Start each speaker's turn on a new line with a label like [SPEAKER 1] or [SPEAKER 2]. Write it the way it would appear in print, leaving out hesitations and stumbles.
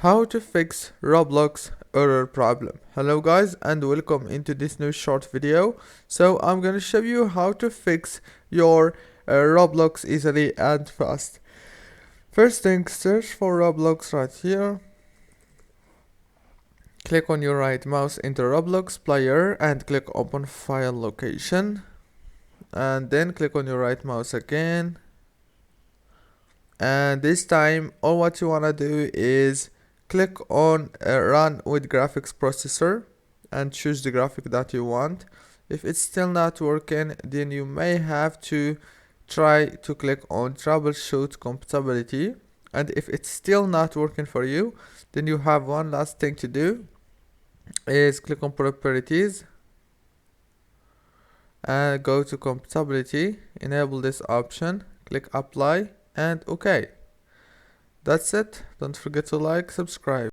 [SPEAKER 1] How to fix Roblox error problem. Hello guys and welcome into this new short video. So I'm gonna show you how to fix your Roblox easily and fast. First thing, search for Roblox right here. Click on your right mouse into Roblox player and click open file location, and then click on your right mouse again, and this time all what you wanna do is click on run with graphics processor and choose the graphic that you want. If it's still not working, then you may have to try to click on troubleshoot compatibility, and if it's still not working for you, then you have one last thing to do is click on properties and go to compatibility, enable this option, click apply and OK. That's it. Don't forget to like, subscribe.